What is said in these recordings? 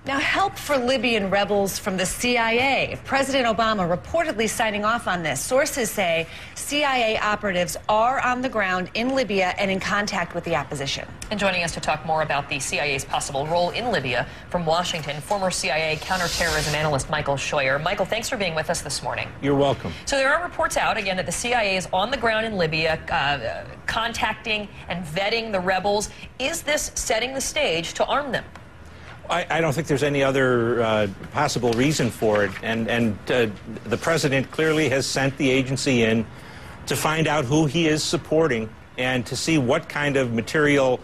Now, help for Libyan rebels from the CIA. President Obama reportedly signing off on this. Sources say CIA operatives are on the ground in Libya and in contact with the opposition. And joining us to talk more about the CIA's possible role in Libya from Washington, former CIA counterterrorism analyst Michael Scheuer. Michael, thanks for being with us this morning. You're welcome. So there are reports out, again, that the CIA is on the ground in Libya, contacting and vetting the rebels. Is this setting the stage to arm them? I don't think there's any other possible reason for it, and the president clearly has sent the agency in to find out who he is supporting and to see what kind of material,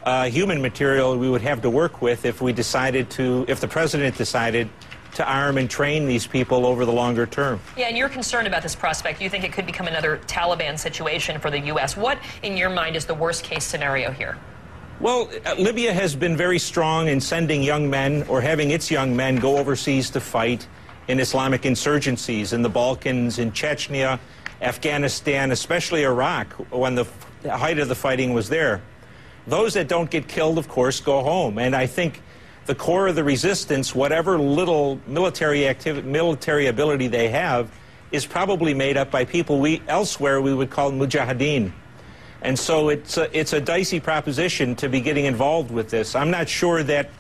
human material, we would have to work with if we decided to, if the president decided to arm and train these people over the longer term. Yeah, and you're concerned about this prospect. You think it could become another Taliban situation for the U.S. What, in your mind, is the worst-case scenario here? Well, Libya has been very strong in sending young men or having its young men go overseas to fight in Islamic insurgencies in the Balkans, in Chechnya, Afghanistan, especially Iraq, when the height of the fighting was there. Those that don't get killed, of course, go home. And I think the core of the resistance, whatever little military ability they have, is probably made up by people elsewhere we would call mujahideen. And so it's a dicey proposition to be getting involved with this. I'm not sure that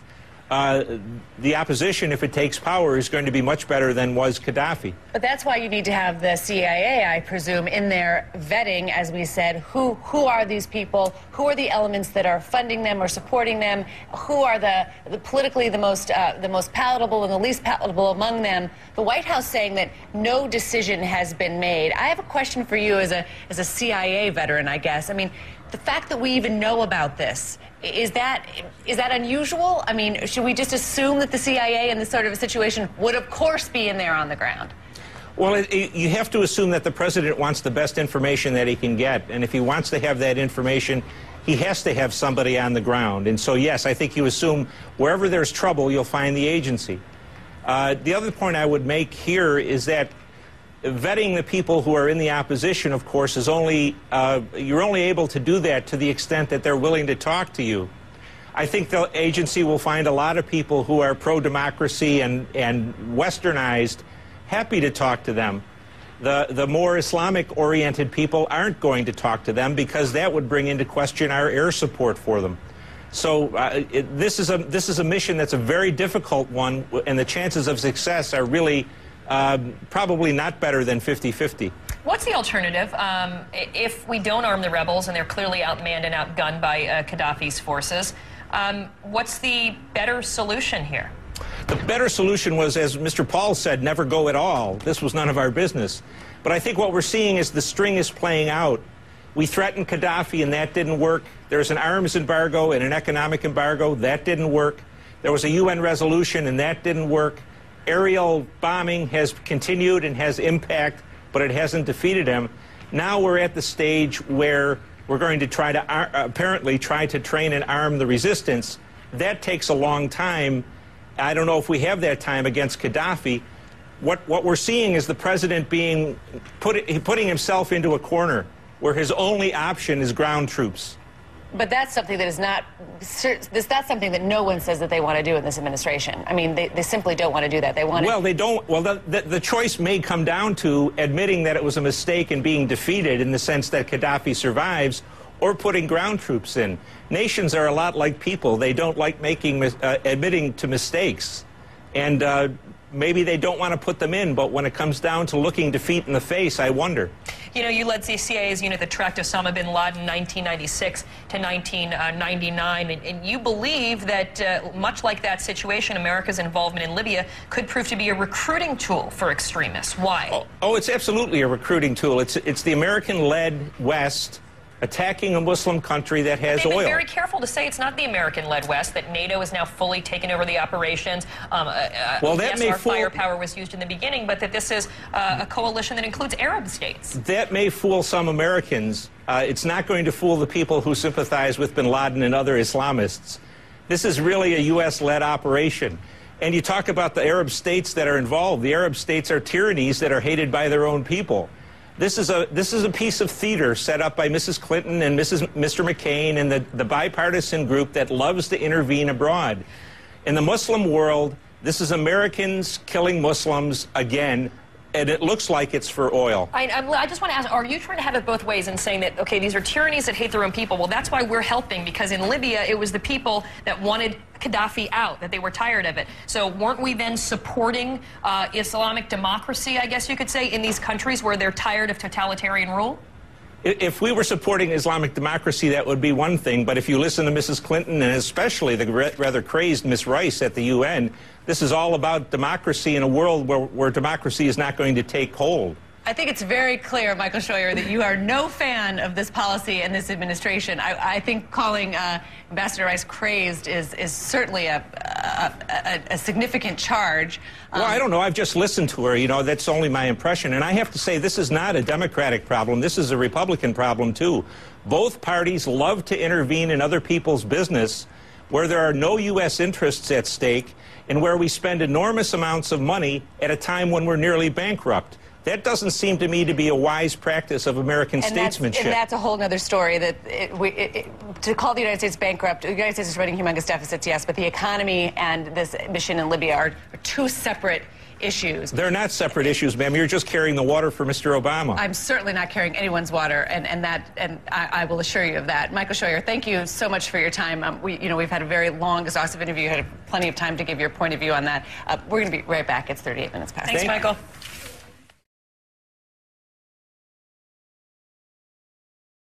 the opposition, if it takes power, is going to be much better than was Gaddafi. But that's why you need to have the CIA, I presume, in there vetting, as we said, who are these people, who are the elements that are funding them or supporting them, who are the politically the most palatable and the least palatable among them. The White House saying that no decision has been made. I have a question for you as a CIA veteran, I guess. I mean, the fact that we even know about this, is that unusual? I mean, should we just assume that the CIA in this sort of a situation would, of course, be in there on the ground? Well, you have to assume that the president wants the best information that he can get. And if he wants to have that information, he has to have somebody on the ground. And so, yes, I think you assume wherever there's trouble, you'll find the agency. The other point I would make here is that vetting the people who are in the opposition, of course, is you're only able to do that to the extent that they're willing to talk to you. I think the agency will find a lot of people who are pro-democracy and westernized happy to talk to them. The more Islamic-oriented people aren't going to talk to them because that would bring into question our air support for them. So this is a mission that's a very difficult one, and the chances of success are really probably not better than 50-50. What's the alternative if we don't arm the rebels and they're clearly outmanned and outgunned by Gaddafi's forces? What's the better solution here? The better solution was, as Mr. Paul said, never go at all. This was none of our business. But I think what we're seeing is the string is playing out. We threatened Gaddafi and that didn't work. There's an arms embargo and an economic embargo. That didn't work. There was a UN resolution and that didn't work. Aerial bombing has continued and has impact, but it hasn't defeated him. Now we're at the stage where we're going to try to apparently try to train and arm the resistance. That takes a long time. I don't know if we have that time against Gaddafi. What we're seeing is the president putting himself into a corner where his only option is ground troops. But that's something that is not, that's something that no one says that they want to do in this administration. I mean, they simply don't want to do that. They want to... Well, they don't. Well, the choice may come down to admitting that it was a mistake and being defeated in the sense that Gaddafi survives, or putting ground troops in. Nations are a lot like people. They don't like admitting to mistakes. And maybe they don't want to put them in, but when it comes down to looking defeat in the face, I wonder. You know, you led the CIA's unit that tracked Osama bin Laden 1996 to 1999, and you believe that, much like that situation, America's involvement in Libya could prove to be a recruiting tool for extremists. Why? Oh, it's absolutely a recruiting tool. It's the American-led West attacking a Muslim country that has oil. They've been very careful to say it's not the American-led West, that NATO has now fully taken over the operations. Well, that yes, our firepower was used in the beginning, but that this is a coalition that includes Arab states. That may fool some Americans. It's not going to fool the people who sympathize with bin Laden and other Islamists. This is really a U.S.-led operation. And you talk about the Arab states that are involved. The Arab states are tyrannies that are hated by their own people. This is a piece of theater set up by Mrs. Clinton and Mr. McCain and the bipartisan group that loves to intervene abroad. In the Muslim world, this is Americans killing Muslims again, and it looks like it's for oil. I just want to ask, are you trying to have it both ways and saying that, okay, these are tyrannies that hate their own people? Well, that's why we're helping, because in Libya, it was the people that wanted Gaddafi out, that they were tired of it. So weren't we then supporting Islamic democracy, I guess you could say, in these countries where they're tired of totalitarian rule? If we were supporting Islamic democracy, that would be one thing. But if you listen to Mrs. Clinton, and especially the rather crazed Ms. Rice at the UN, this is all about democracy in a world where democracy is not going to take hold. I think it's very clear, Michael Scheuer, that you are no fan of this policy and this administration. I think calling Ambassador Rice crazed is certainly a significant charge. Well, I don't know. I've just listened to her. You know, that's only my impression. And I have to say, this is not a Democratic problem. This is a Republican problem, too. Both parties love to intervene in other people's business where there are no U.S. interests at stake and where we spend enormous amounts of money at a time when we're nearly bankrupt. That doesn't seem to me to be a wise practice of American statesmanship. And that's a whole other story, that to call the United States bankrupt, the United States is running humongous deficits, yes, but the economy and this mission in Libya are two separate issues. They're not separate issues, ma'am. You're just carrying the water for Mr. Obama. I'm certainly not carrying anyone's water, and I will assure you of that. Michael Scheuer, thank you so much for your time. We've had a very long, exhaustive interview. You had plenty of time to give your point of view on that. We're going to be right back. It's 38 minutes past. Thanks, Michael.